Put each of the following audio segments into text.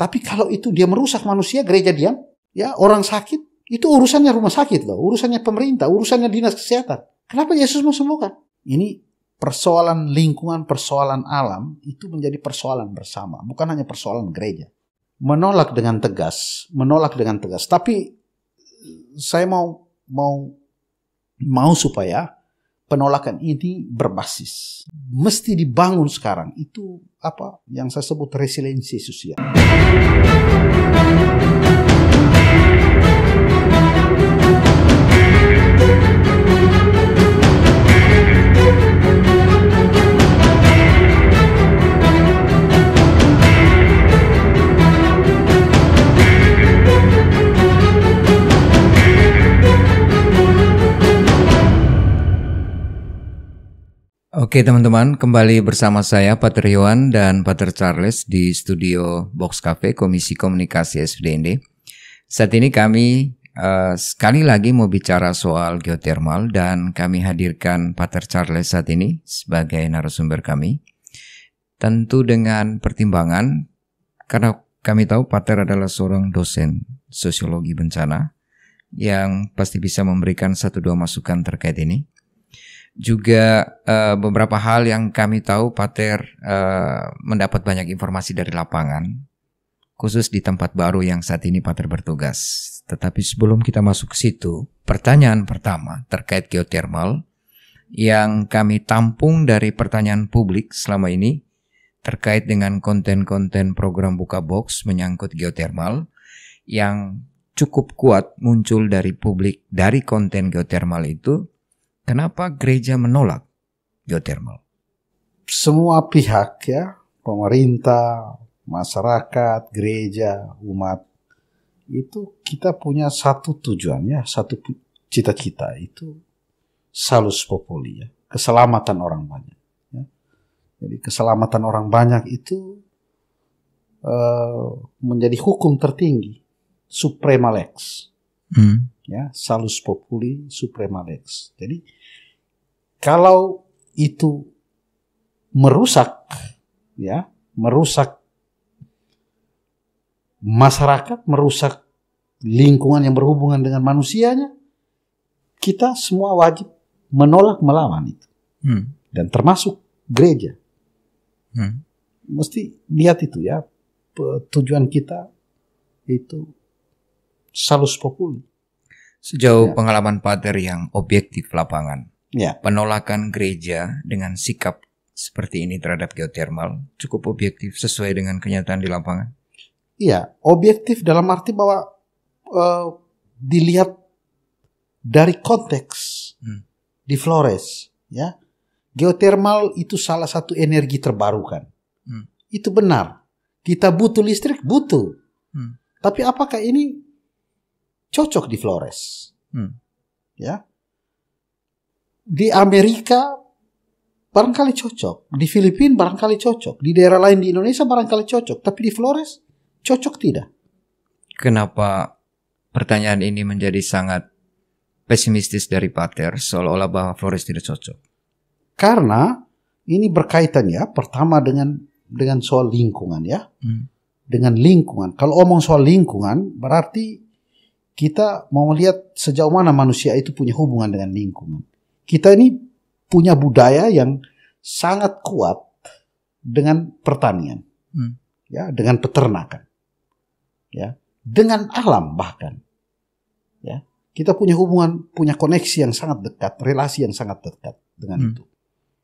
Tapi kalau itu dia merusak manusia, gereja diam. Ya, orang sakit, itu urusannya rumah sakit loh. Urusannya pemerintah, urusannya dinas kesehatan. Kenapa Yesus mau sembuhkan? Ini persoalan lingkungan, persoalan alam, itu menjadi persoalan bersama. Bukan hanya persoalan gereja. Menolak dengan tegas. Tapi saya mau supaya penolakan ini berbasis. Mesti dibangun sekarang. Itu apa yang saya sebut resiliensi sosial. Oke teman-teman, kembali bersama saya Pater Yohan dan Pater Charles di studio Box Cafe Komisi Komunikasi SPDND. Saat ini kami sekali lagi mau bicara soal geothermal dan kami hadirkan Pater Charles saat ini sebagai narasumber kami. Tentu dengan pertimbangan, karena kami tahu Pater adalah seorang dosen sosiologi bencana yang pasti bisa memberikan 1-2 masukan terkait ini. Juga beberapa hal yang kami tahu Pater mendapat banyak informasi dari lapangan, khusus di tempat baru yang saat ini Pater bertugas. Tetapi sebelum kita masuk ke situ, pertanyaan pertama terkait geothermal yang kami tampung dari pertanyaan publik selama ini terkait dengan konten-konten program Buka Box menyangkut geothermal yang cukup kuat muncul dari publik dari konten geothermal itu. Kenapa gereja menolak geothermal? Semua pihak ya, pemerintah, masyarakat, gereja, umat, itu kita punya satu tujuan ya, satu cita-cita itu salus populi ya, keselamatan orang banyak. Ya. Jadi keselamatan orang banyak itu menjadi hukum tertinggi, suprema lex. Ya, salus populi suprema lex. Jadi kalau itu merusak masyarakat, merusak lingkungan yang berhubungan dengan manusianya, kita semua wajib menolak, melawan itu. Dan termasuk gereja. Mesti lihat itu ya, tujuan kita itu salus populi. Sejauh pengalaman Pater yang objektif lapangan, ya, penolakan gereja dengan sikap seperti ini terhadap geothermal cukup objektif sesuai dengan kenyataan di lapangan? Iya, objektif dalam arti bahwa dilihat dari konteks di Flores, ya, geothermal itu salah satu energi terbarukan. Itu benar. Kita butuh listrik, butuh. Tapi apakah ini cocok di Flores? Ya. Di Amerika barangkali cocok, di Filipina barangkali cocok, di daerah lain di Indonesia barangkali cocok, tapi di Flores cocok tidak. Kenapa pertanyaan ini menjadi sangat pesimistis dari Pater, seolah-olah bahwa Flores tidak cocok? Karena ini berkaitan ya, pertama dengan soal lingkungan ya. Dengan lingkungan. Kalau omong soal lingkungan berarti kita mau melihat sejauh mana manusia itu punya hubungan dengan lingkungan. Kita ini punya budaya yang sangat kuat dengan pertanian, ya, dengan peternakan, ya, dengan alam bahkan, ya. Kita punya hubungan, punya koneksi yang sangat dekat, relasi yang sangat dekat dengan itu,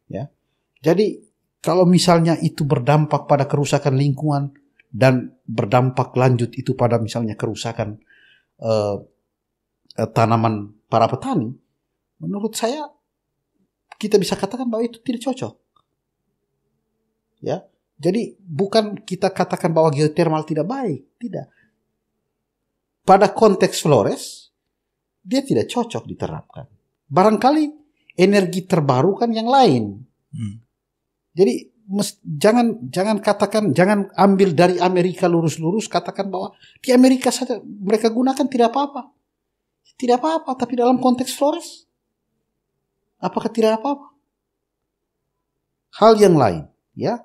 ya. Jadi kalau misalnya itu berdampak pada kerusakan lingkungan dan berdampak lanjut itu pada misalnya kerusakan tanaman para petani, menurut saya kita bisa katakan bahwa itu tidak cocok. Ya, jadi bukan kita katakan bahwa geothermal tidak baik, tidak. Pada konteks Flores, dia tidak cocok diterapkan. Barangkali energi terbarukan yang lain. Jadi jangan katakan, jangan ambil dari Amerika lurus-lurus katakan bahwa di Amerika saja mereka gunakan tidak apa-apa. Tidak apa-apa, tapi dalam konteks Flores apakah tidak apa-apa? Hal yang lain, ya.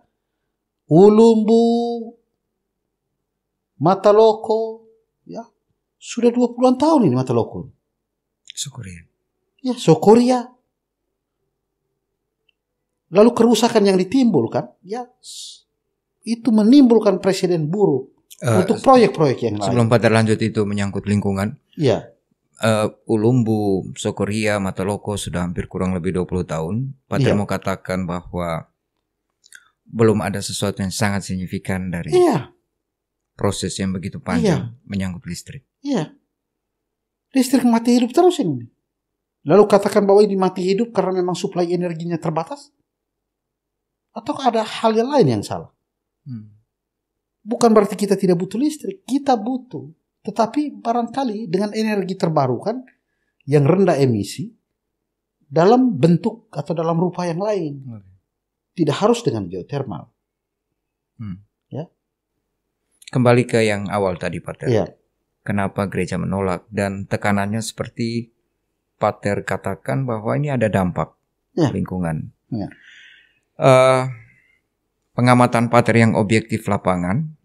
Ulumbu, Mataloko, ya sudah 20-an tahun ini Mataloko. Sokoria. Ya, Sokoria. Lalu kerusakan yang ditimbulkan, ya itu menimbulkan presiden buruk untuk proyek-proyek yang lain. Sebelum Pater lanjut itu menyangkut lingkungan. Iya. Ulumbu, Sokoria, Mataloko sudah hampir kurang lebih 20 tahun. Pater mau katakan bahwa belum ada sesuatu yang sangat signifikan dari proses yang begitu panjang menyangkut listrik. Iya. Listrik mati hidup terus ini. Lalu katakan bahwa ini mati hidup karena memang suplai energinya terbatas? Atau ada hal yang lain yang salah? Bukan berarti kita tidak butuh listrik. Kita butuh. Tetapi barangkali dengan energi terbarukan yang rendah emisi dalam bentuk atau dalam rupa yang lain. Tidak harus dengan geotermal. Ya. Kembali ke yang awal tadi, Pater. Ya. Kenapa gereja menolak? Dan tekanannya seperti Pater katakan bahwa ini ada dampak lingkungan. Ya. Pengamatan Pater yang objektif lapangan,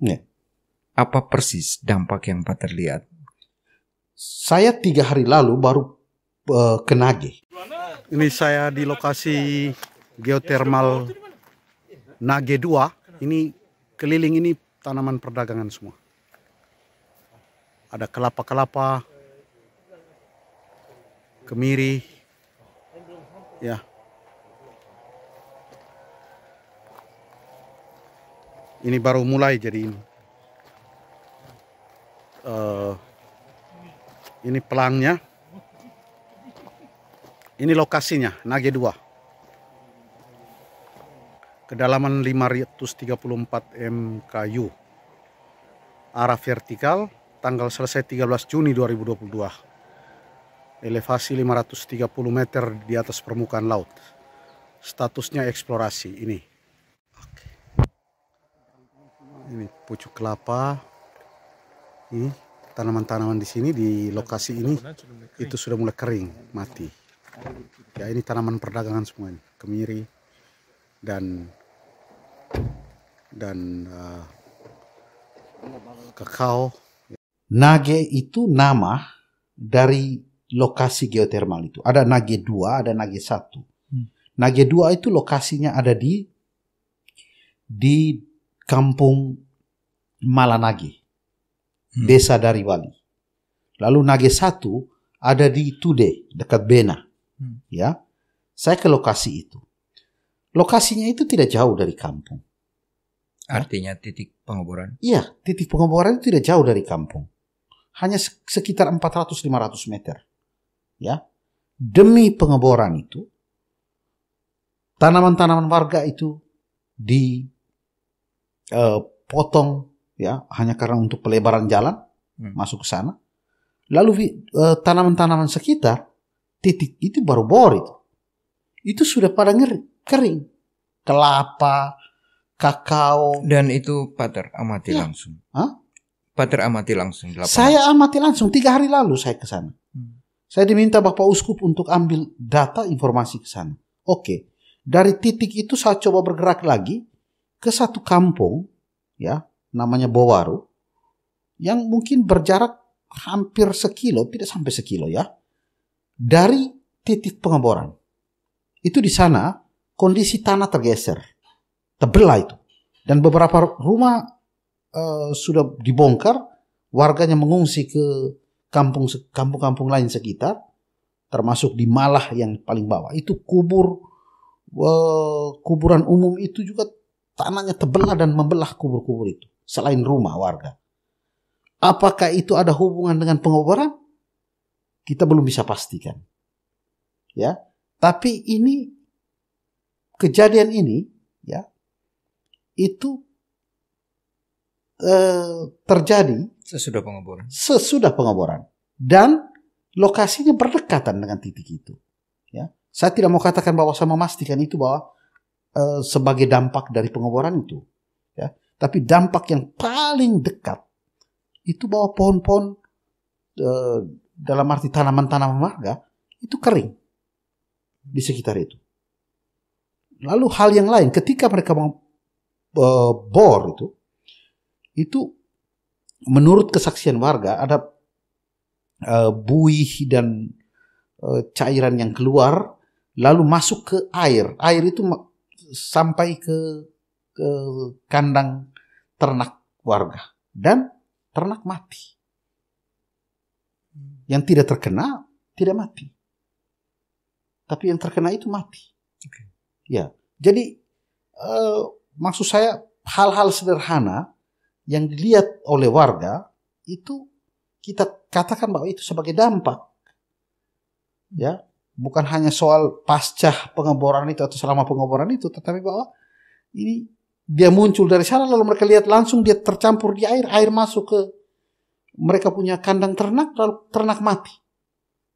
apa persis dampak yang Pater lihat? Saya 3 hari lalu baru ke Nage. Ini saya di lokasi geotermal Nage 2. Ini keliling ini tanaman perdagangan semua. Ada kelapa-kelapa, kemiri, ya. Ini baru mulai jadi ini. Ini pelangnya. Ini lokasinya, Nage 2. Kedalaman 534 mKU. Arah vertikal, tanggal selesai 13 Juni 2022. Elevasi 530 meter di atas permukaan laut. Statusnya eksplorasi ini. Ini pucuk kelapa. Ini tanaman-tanaman di sini di lokasi ini itu sudah mulai kering, mati. Ya, ini tanaman perdagangan semua ini, kemiri dan kakao. Nage itu nama dari lokasi geotermal itu. Ada Nage 2, ada Nage 1. Nage 2 itu lokasinya ada di Kampung Malanage, Desa dari Wali. Lalu Nage 1 ada di Tude, dekat Bena. Ya, saya ke lokasi itu. Lokasinya itu tidak jauh dari kampung. Artinya titik pengeboran? Iya, titik pengeboran itu tidak jauh dari kampung. Hanya sekitar 400-500 meter. Ya, demi pengeboran itu, tanaman-tanaman warga itu potong, ya, hanya karena untuk pelebaran jalan masuk ke sana. Lalu tanaman-tanaman sekitar titik itu baru bor itu sudah pada kering, kelapa, kakao. Dan itu Pater amati langsung. Pater amati langsung. Saya amati langsung 3 hari lalu saya ke sana. Saya diminta Bapak Uskup untuk ambil data informasi ke sana. Oke, dari titik itu saya coba bergerak lagi ke satu kampung, ya, namanya Bowaru, yang mungkin berjarak hampir sekilo, tidak sampai sekilo ya, dari titik pengeboran. Itu di sana kondisi tanah tergeser, terbelah itu, dan beberapa rumah sudah dibongkar, warganya mengungsi ke kampung-kampung lain sekitar, termasuk di Malah yang paling bawah. Itu kuburan umum itu juga tanahnya terbelah dan membelah kubur-kubur itu, selain rumah warga. Apakah itu ada hubungan dengan pengeboran? Kita belum bisa pastikan. Ya, tapi ini kejadian ini, ya, itu terjadi sesudah pengeboran dan lokasinya berdekatan dengan titik itu. Ya, saya tidak mau katakan bahwa saya memastikan itu bahwa sebagai dampak dari pengeboran itu, ya, tapi dampak yang paling dekat itu bahwa pohon-pohon dalam arti tanaman-tanaman warga itu kering di sekitar itu. Lalu hal yang lain, ketika mereka bor itu menurut kesaksian warga ada buih dan cairan yang keluar lalu masuk ke air. Air itu sampai ke kandang ternak warga dan ternak mati. Yang tidak terkena tidak mati, tapi yang terkena itu mati. Ya, jadi maksud saya hal-hal sederhana yang dilihat oleh warga itu kita katakan bahwa itu sebagai dampak. Ya, bukan hanya soal pasca pengeboran itu atau selama pengeboran itu, tetapi bahwa ini dia muncul dari sana lalu mereka lihat langsung dia tercampur di air, air masuk ke mereka punya kandang ternak lalu ternak mati.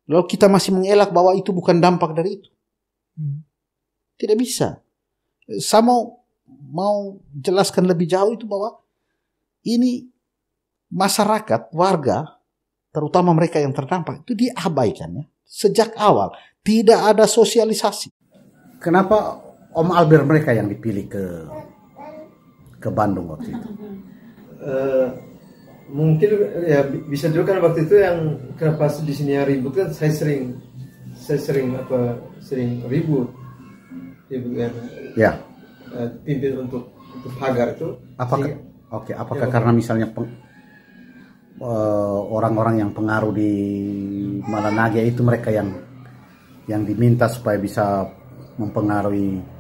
Lalu kita masih mengelak bahwa itu bukan dampak dari itu. Tidak bisa. Saya mau jelaskan lebih jauh itu bahwa ini masyarakat, warga, terutama mereka yang terdampak itu diabaikannya sejak awal. Tidak ada sosialisasi. Kenapa Om Albert mereka yang dipilih ke Bandung waktu itu? Mungkin ya bisa juga kan waktu itu yang kenapa di sini yang ribut kan saya sering ribut yang pimpin untuk pagar itu. Apakah karena misalnya orang-orang yang pengaruh di Malanage itu mereka yang diminta supaya bisa mempengaruhi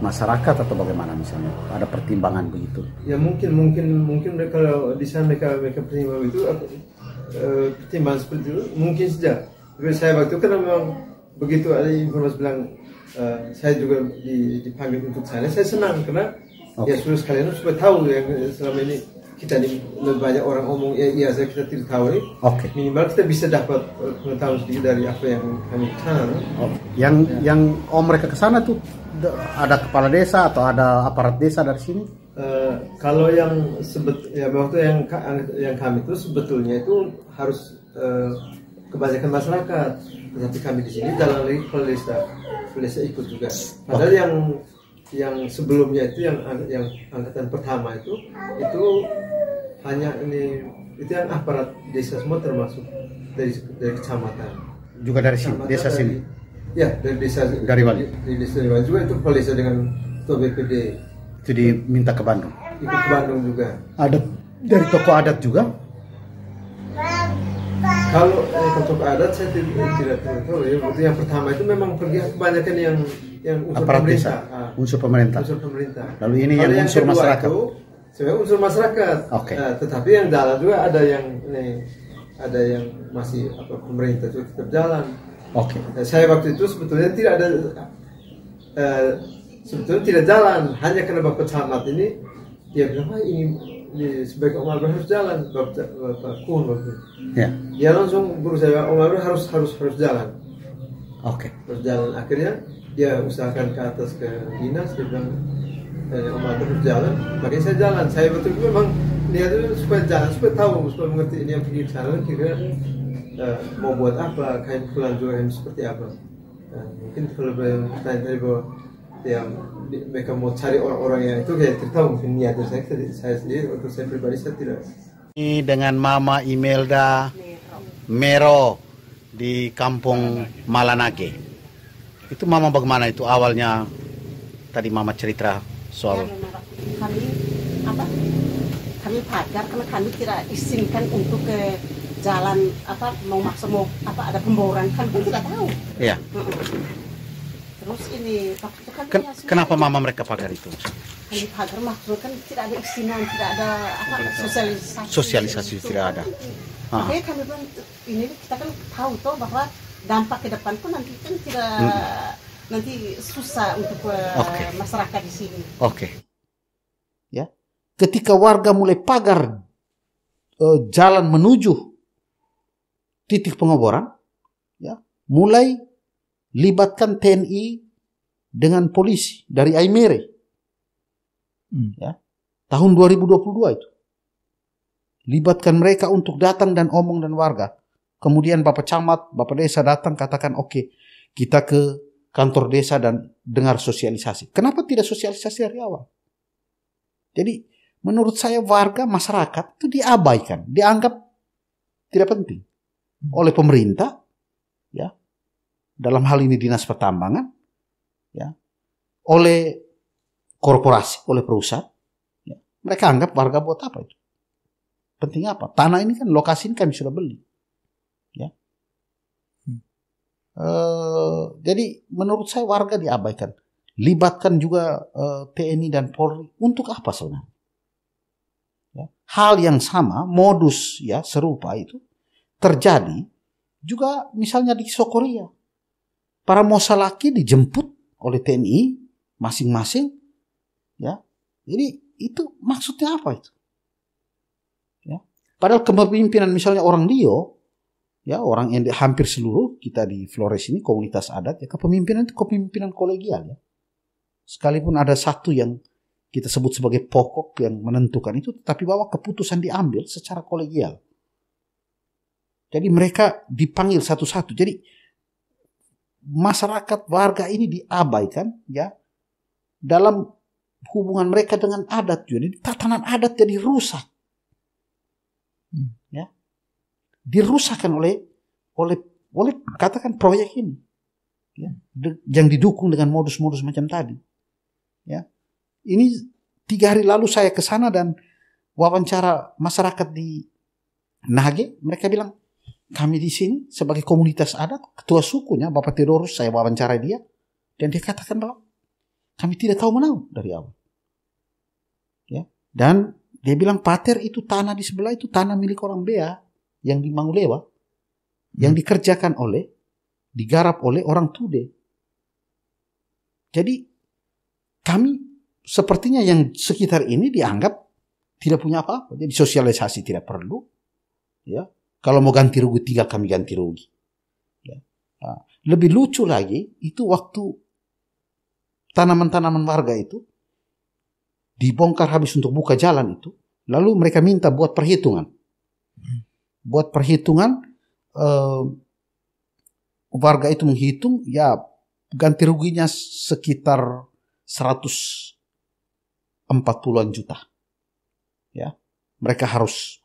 masyarakat atau bagaimana misalnya? Ada pertimbangan begitu? Ya mungkin mereka kalau di sana mereka pertimbangan itu pertimbangan seperti itu mungkin saja. Tapi saya waktu itu kan memang begitu ada informasi bilang saya juga dipanggil untuk sana, saya senang karena ya sudah sekalian supaya tahu yang selama ini kita ini lebih banyak orang ngomong iya saya kita tidak tahu nih. Minimal kita bisa dapat pengetahuan sedikit dari apa yang kami kesana. Yang mereka kesana tuh ada kepala desa atau ada aparat desa dari sini? Kalau yang waktu yang kami itu sebetulnya itu harus kebanyakan masyarakat, tetapi kami di sini dalam lagi kepala desa ikut juga. Padahal yang sebelumnya itu yang angkatan pertama itu hanya itu yang aparat desa semua termasuk dari kecamatan. Juga dari sini, desa sini. Ya, dari desa dari Bali. Dari desa Bali juga itu kepala desa dengan ketua BPD. Itu diminta ke Bandung. Ikut ke Bandung juga. Ada dari tokoh adat juga? Kalau tokoh adat saya tidak tahu ya. Waktu yang pertama itu memang pergi kebanyakan yang unsur aparat pemerintah. Unsur pemerintah. Unsur pemerintah. Lalu ini yang unsur masyarakat. Sebenarnya unsur masyarakat. Tetapi yang dalam juga ada yang masih pemerintah juga tetap jalan. Saya waktu itu sebetulnya tidak jalan, hanya karena Bapak Camat ini dia bilang ini sebagai Om Albert harus jalan, Bapak Kun waktu itu. Dia langsung berusaha Om Albert harus jalan. Harus jalan. Akhirnya dia usahakan ke atas ke dinas, dia bilang Om Albert harus jalan, makanya saya jalan. Saya betul memang dia itu supaya jalan, supaya tahu, supaya mengerti ini yang pergi ke sana kira mau buat apa, kain pulang juga yang seperti apa. Mungkin kalau bertanya tadi bahwa mereka mau cari orang-orang yang itu kayak tidak tahu mungkin niat saya sendiri untuk saya pribadi saya tidak. Ini dengan Mama Imelda Mero di Kampung Malanage. Itu Mama bagaimana itu awalnya? Tadi Mama cerita soal kami pagar karena kami tidak izinkan untuk ke jalan mau ada pemboran kan tidak tahu. Iya. Terus ini waktu itu kan kenapa Mama mereka pagar itu? Kami pagar maksudnya kan tidak ada izinan, tidak ada sosialisasi tidak ada. Makanya kami bilang ini kita kan tahu toh bahwa dampak ke depan pun nanti kan tidak nanti susah untuk masyarakat di sini. Ya, ketika warga mulai pagar jalan menuju titik pengeboran, ya, mulai libatkan TNI dengan polisi dari Aimere. Ya, tahun 2022 itu. Libatkan mereka untuk datang dan omong dan warga. Kemudian Bapak Camat, Bapak Desa datang katakan kita ke kantor desa dan dengar sosialisasi. Kenapa tidak sosialisasi dari awal? Jadi menurut saya warga masyarakat itu diabaikan, dianggap tidak penting oleh pemerintah, ya, dalam hal ini dinas pertambangan, ya, oleh korporasi, oleh perusahaan, ya. Mereka anggap warga buat apa itu? Penting apa? Tanah ini kan, lokasi ini kami sudah beli, ya. Jadi menurut saya warga diabaikan. Libatkan juga TNI dan Polri untuk apa sebenarnya? Ya. Hal yang sama, modus ya serupa itu terjadi juga misalnya di Sokoria. Para mosalaki dijemput oleh TNI masing-masing, ya. Jadi itu maksudnya apa itu? Ya. Padahal kepemimpinan misalnya orang Dio, ya, orang yang hampir seluruh kita di Flores ini komunitas adat, ya, kepemimpinan itu kepemimpinan kolegial, ya. Sekalipun ada satu yang kita sebut sebagai pokok yang menentukan itu, tetapi bahwa keputusan diambil secara kolegial. Jadi mereka dipanggil satu-satu. Jadi masyarakat warga ini diabaikan, ya, dalam hubungan mereka dengan adat. Jadi tatanan adat jadi rusak, ya, dirusakkan oleh katakan proyek ini, ya, yang didukung dengan modus-modus macam tadi, ya. Ini 3 hari lalu saya ke sana dan wawancara masyarakat di Nage. Mereka bilang, kami di sini sebagai komunitas adat, ketua sukunya Bapak Theodorus, saya wawancara dia, dan dia katakan bahwa kami tidak tahu menahu dari awal, ya. Dan dia bilang, Pater, itu tanah di sebelah itu tanah milik orang Bea yang di Mangulewa, yang dikerjakan digarap oleh orang Tude. Jadi kami sepertinya yang sekitar ini dianggap tidak punya apa-apa. Jadi sosialisasi tidak perlu, ya. Kalau mau ganti rugi tinggal kami ganti rugi, ya. Nah, lebih lucu lagi itu waktu tanaman-tanaman warga itu dibongkar habis untuk buka jalan itu, lalu mereka minta buat perhitungan. Buat perhitungan, warga itu menghitung, ya, ganti ruginya sekitar 140-an juta. Ya. Mereka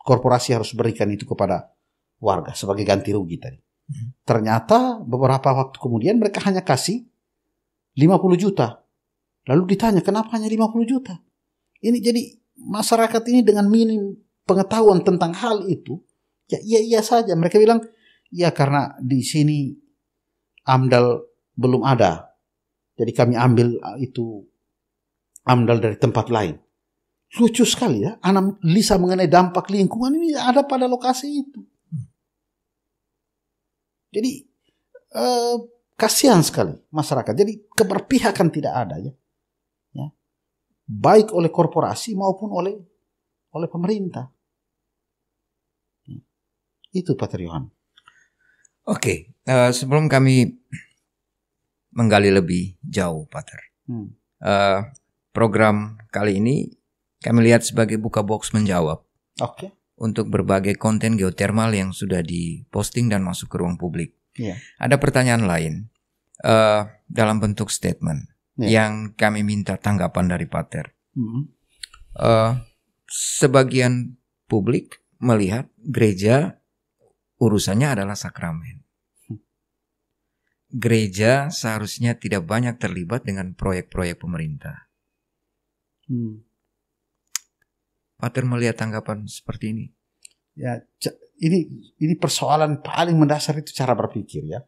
korporasi harus berikan itu kepada warga sebagai ganti rugi tadi. Ternyata beberapa waktu kemudian mereka hanya kasih 50 juta. Lalu ditanya, kenapa hanya 50 juta? Ini jadi masyarakat ini dengan minim pengetahuan tentang hal itu, ya iya saja. Mereka bilang, ya karena di sini AMDAL belum ada. Jadi kami ambil itu AMDAL dari tempat lain. Lucu sekali, ya. Analisa mengenai dampak lingkungan ini ada pada lokasi itu. Jadi kasihan sekali masyarakat. Jadi keberpihakan tidak ada, ya. Ya. Baik oleh korporasi maupun oleh pemerintah. Ya. Itu Pater Yohan. Oke, sebelum kami menggali lebih jauh, Pater. Program kali ini kami lihat sebagai buka box menjawab. Oke. Untuk berbagai konten geotermal yang sudah diposting dan masuk ke ruang publik. Yeah. Ada pertanyaan lain dalam bentuk statement yang kami minta tanggapan dari Pater. Sebagian publik melihat gereja urusannya adalah sakramen. Gereja seharusnya tidak banyak terlibat dengan proyek-proyek pemerintah. Pater melihat tanggapan seperti ini? Ya, ini persoalan paling mendasar itu cara berpikir, ya.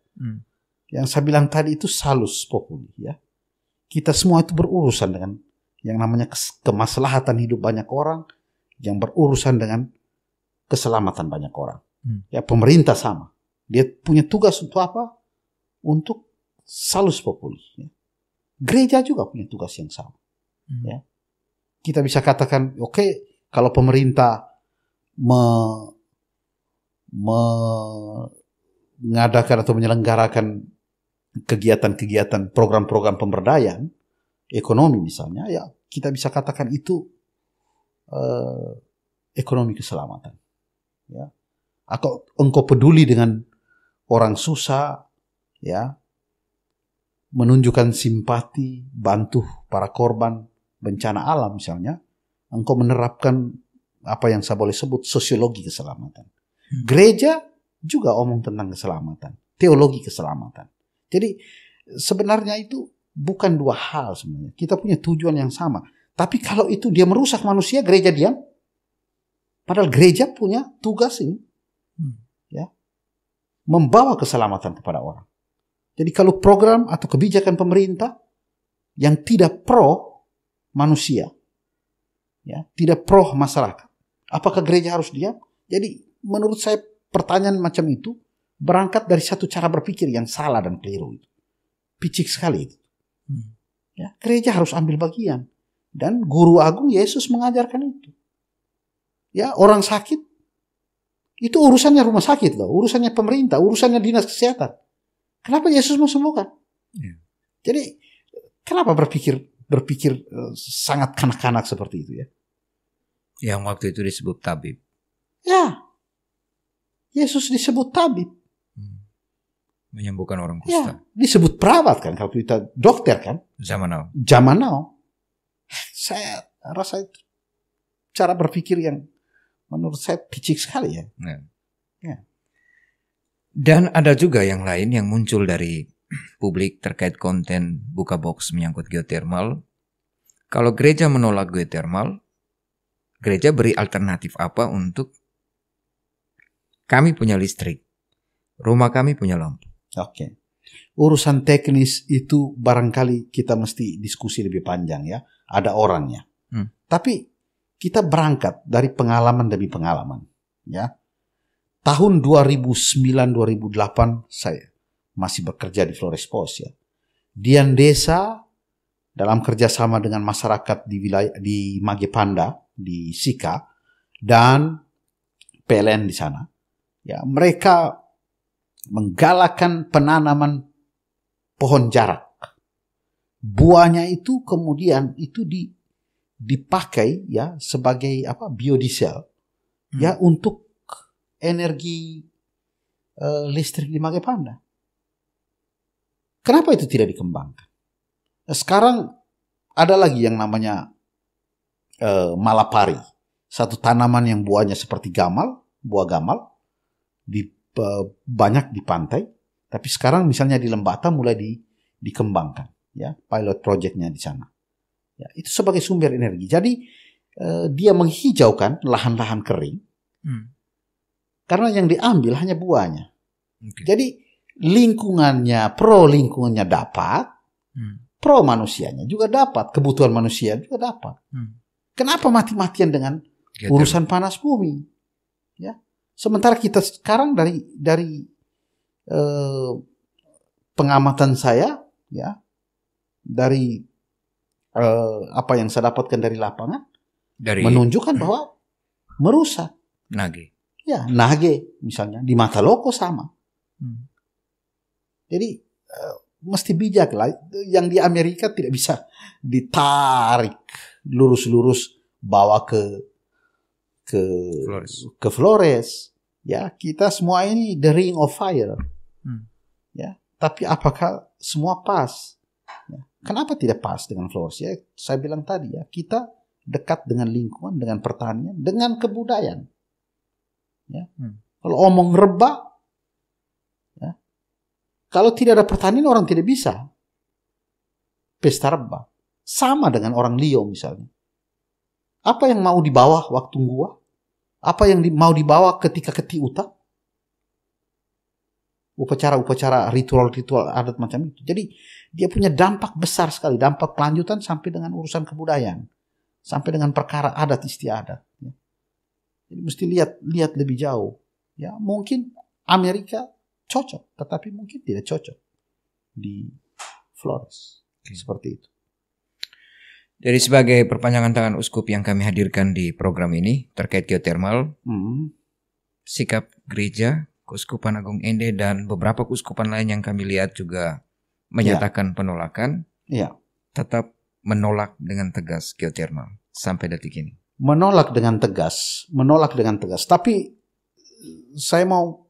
Yang saya bilang tadi itu salus populi, ya. Kita semua itu berurusan dengan yang namanya kemaslahatan hidup banyak orang, yang berurusan dengan keselamatan banyak orang. Ya, pemerintah sama. Dia punya tugas untuk apa? Untuk salus populi, ya. Gereja juga punya tugas yang sama. Ya. Kita bisa katakan, oke, kalau pemerintah mengadakan atau menyelenggarakan kegiatan-kegiatan program-program pemberdayaan ekonomi misalnya, ya kita bisa katakan itu ekonomi keselamatan, ya. Atau engkau peduli dengan orang susah, ya, menunjukkan simpati, bantu para korban bencana alam misalnya, engkau menerapkan apa yang saya boleh sebut sosiologi keselamatan. Gereja juga omong tentang keselamatan, teologi keselamatan. Jadi sebenarnya itu bukan dua hal sebenarnya. Kita punya tujuan yang sama. Tapi kalau itu dia merusak manusia, gereja diam. Padahal gereja punya tugas ini, ya, membawa keselamatan kepada orang. Jadi kalau program atau kebijakan pemerintah yang tidak pro manusia, ya, tidak pro masyarakat, apakah gereja harus diam? Jadi menurut saya pertanyaan macam itu berangkat dari satu cara berpikir yang salah dan keliru. Picik sekali itu. Ya, gereja harus ambil bagian. Dan guru agung Yesus mengajarkan itu. Ya, orang sakit itu urusannya rumah sakit loh, urusannya pemerintah, urusannya dinas kesehatan. Kenapa Yesus mau sembuhkan? Jadi kenapa berpikir sangat kanak-kanak seperti itu ya? Yang waktu itu disebut tabib. Ya, Yesus disebut tabib. Menyembuhkan orang kusta. Ya, disebut perawat kan, kalau kita dokter kan. Zaman now. Saya rasa itu cara berpikir yang menurut saya picik sekali ya. Ya. Dan ada juga yang lain yang muncul dari publik terkait konten Buka Box menyangkut geotermal. Kalau gereja menolak geotermal, gereja beri alternatif apa untuk kami punya listrik, rumah kami punya lampu. Oke. Urusan teknis itu barangkali kita mesti diskusi lebih panjang ya. Ada orangnya. Tapi kita berangkat dari pengalaman demi pengalaman. Ya. Tahun 2009-2008 saya masih bekerja di Flores Pos ya. Dian Desa dalam kerjasama dengan masyarakat di wilayah di Magepanda, di Sika, dan PLN di sana. Ya, mereka menggalakkan penanaman pohon jarak. Buahnya itu kemudian itu dipakai ya sebagai biodiesel ya untuk energi listrik di Magepanda. Kenapa itu tidak dikembangkan? Sekarang ada lagi yang namanya malapari, satu tanaman yang buahnya seperti buah gamal. Banyak di pantai, tapi sekarang misalnya di Lembata mulai dikembangkan, ya, pilot projectnya di sana. Ya, itu sebagai sumber energi. Jadi dia menghijaukan lahan-lahan kering, karena yang diambil hanya buahnya. Jadi pro lingkungannya dapat, pro manusianya juga dapat, kebutuhan manusia juga dapat. Kenapa mati-matian dengan urusan panas bumi? Ya. Sementara kita sekarang dari pengamatan saya, ya, dari apa yang saya dapatkan dari lapangan, menunjukkan bahwa merusak. Nage. Ya, nage misalnya di Mataloko sama. Jadi mesti bijak lah. Yang di Amerika tidak bisa ditarik lurus-lurus bawa ke Flores. Ya, kita semua ini the ring of fire. Ya, tapi apakah semua pas? Ya, kenapa tidak pas dengan Flores? Ya, saya bilang tadi ya, kita dekat dengan lingkungan, dengan pertanian, dengan kebudayaan. Ya. Kalau omong rebah, ya, kalau tidak ada pertanian orang tidak bisa pesta rebah. Sama dengan orang Lio misalnya. Apa yang mau dibawa waktu gua? Apa yang mau dibawa ketika ketiuta? Upacara-upacara, ritual-ritual adat macam itu. Jadi dia punya dampak besar sekali, dampak kelanjutan sampai dengan urusan kebudayaan, sampai dengan perkara adat istiadat. Ya. Jadi mesti lihat lebih jauh. Ya, mungkin Amerika cocok, tetapi mungkin tidak cocok di Flores. Seperti itu. Jadi sebagai perpanjangan tangan uskup yang kami hadirkan di program ini terkait geotermal, sikap gereja, Keuskupan Agung Ende dan beberapa keuskupan lain yang kami lihat juga menyatakan penolakan, tetap menolak dengan tegas geotermal sampai detik ini. Menolak dengan tegas. Tapi saya mau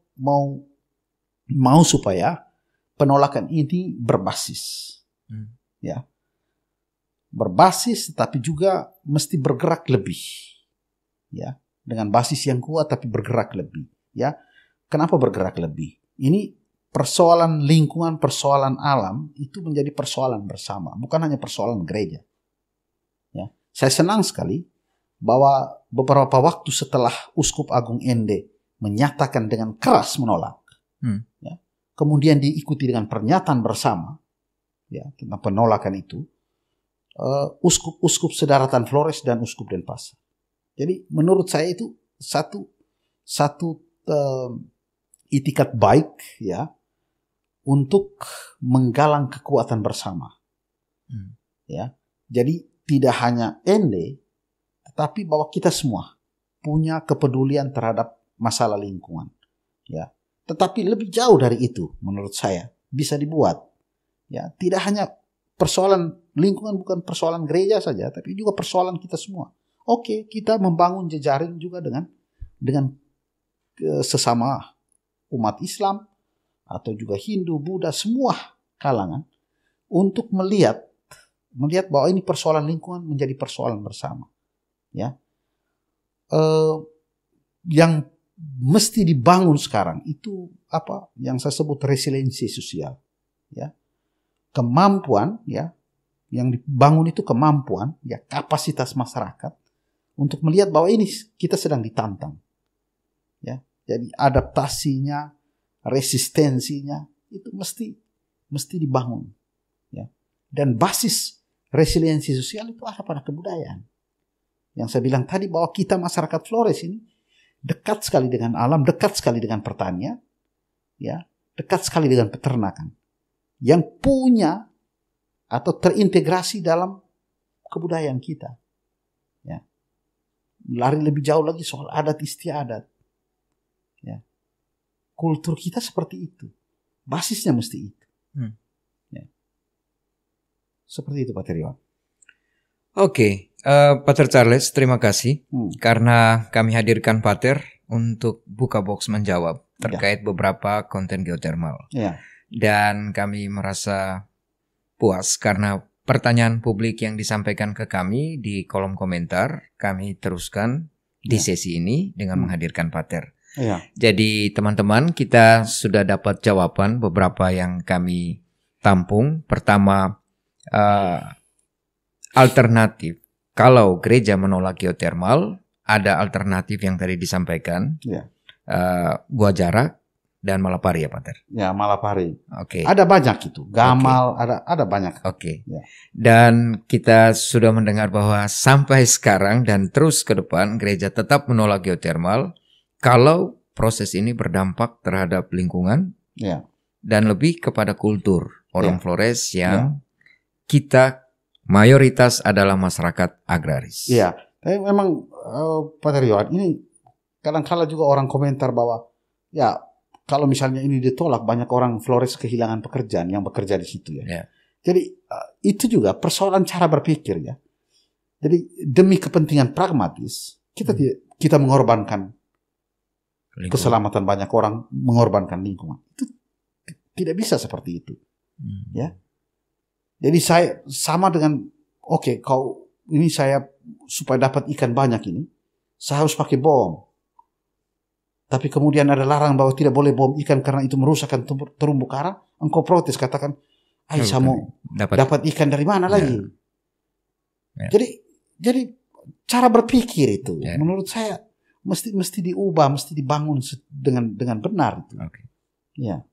supaya penolakan ini berbasis, ya. berbasis tetapi juga mesti bergerak lebih, ya, dengan basis yang kuat tapi bergerak lebih, ya. Kenapa bergerak lebih? Ini persoalan lingkungan, persoalan alam itu menjadi persoalan bersama, bukan hanya persoalan gereja. Ya, saya senang sekali bahwa beberapa waktu setelah Uskup Agung Ende menyatakan dengan keras menolak, ya, kemudian diikuti dengan pernyataan bersama, ya, tentang penolakan itu, uskup Sedaratan Flores dan Uskup Denpasar. Jadi menurut saya itu satu itikat baik, ya, untuk menggalang kekuatan bersama. Ya, jadi tidak hanya Ende, tetapi bahwa kita semua punya kepedulian terhadap masalah lingkungan. Ya, tetapi lebih jauh dari itu, menurut saya bisa dibuat. Ya, tidak hanya persoalan lingkungan, bukan persoalan gereja saja, tapi juga persoalan kita semua. Oke, kita membangun jejaring juga dengan sesama umat Islam atau juga Hindu, Buddha, semua kalangan untuk melihat bahwa ini persoalan lingkungan menjadi persoalan bersama. Ya, yang mesti dibangun sekarang itu apa yang saya sebut resiliensi sosial. Ya, kemampuan, ya, yang dibangun itu kemampuan, ya, kapasitas masyarakat untuk melihat bahwa ini kita sedang ditantang. Ya, jadi adaptasinya, resistensinya itu mesti dibangun. Ya, dan basis resiliensi sosial itu ada pada kebudayaan. Yang saya bilang tadi bahwa kita masyarakat Flores ini dekat sekali dengan alam, dekat sekali dengan pertanian, ya, dekat sekali dengan peternakan, yang punya atau terintegrasi dalam kebudayaan kita. Ya. Lari lebih jauh lagi soal adat istiadat. Ya. Kultur kita seperti itu. Basisnya mesti itu. Ya. Seperti itu, Pak Teriwan. Oke, Pater Charles, terima kasih karena kami hadirkan Pater untuk buka box menjawab terkait beberapa konten geotermal. Ya. Dan kami merasa puas karena pertanyaan publik yang disampaikan ke kami di kolom komentar, kami teruskan di sesi ini dengan menghadirkan Pater. Ya. Jadi teman-teman, kita sudah dapat jawaban beberapa yang kami tampung. Pertama, alternatif. Kalau gereja menolak geotermal, ada alternatif yang tadi disampaikan. Ya. Gua Jarak dan Malapari, ya, Pater? Ya, Malapari. Oke. Ada banyak itu. Gamal, ada banyak. Oke. Ya. Dan kita sudah mendengar bahwa sampai sekarang dan terus ke depan gereja tetap menolak geotermal kalau proses ini berdampak terhadap lingkungan. Ya. Dan lebih kepada kultur orang Flores yang kita mayoritas adalah masyarakat agraris. Iya, tapi memang Pak Teriwan, ini kadang-kala juga orang komentar bahwa ya kalau misalnya ini ditolak, banyak orang Flores kehilangan pekerjaan yang bekerja di situ, ya. Ya. Jadi itu juga persoalan cara berpikir, ya. Jadi demi kepentingan pragmatis kita mengorbankan lingkungan. Keselamatan banyak orang, mengorbankan lingkungan. Itu tidak bisa seperti itu, ya. Jadi saya sama dengan, oke, kalau ini saya supaya dapat ikan banyak ini, saya harus pakai bom. Tapi kemudian ada larang bahwa tidak boleh bom ikan karena itu merusakkan terumbu karang. Engkau protes, katakan, saya mau dapat ikan dari mana lagi? Ya. Jadi cara berpikir itu, menurut saya mesti diubah, mesti dibangun dengan benar itu. Ya.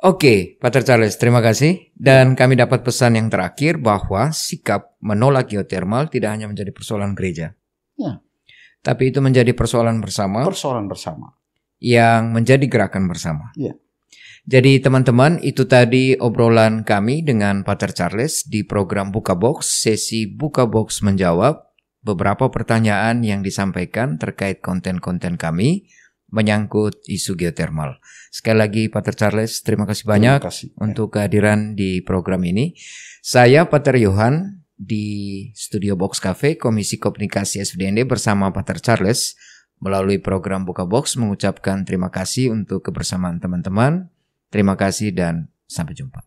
Oke, Pater Charles, terima kasih. Dan kami dapat pesan yang terakhir bahwa sikap menolak geotermal tidak hanya menjadi persoalan gereja. Ya. Tapi itu menjadi persoalan bersama. Persoalan bersama. Yang menjadi gerakan bersama. Ya. Jadi teman-teman, itu tadi obrolan kami dengan Pater Charles di program Buka Box, sesi Buka Box menjawab beberapa pertanyaan yang disampaikan terkait konten-konten kami menyangkut isu geotermal. Sekali lagi Pater Charles, terima kasih banyak untuk kehadiran di program ini. Saya Pater Yohan di Studio Box Cafe, Komisi Komunikasi SFDND bersama Pater Charles melalui program Buka Box mengucapkan terima kasih untuk kebersamaan teman-teman. Terima kasih dan sampai jumpa.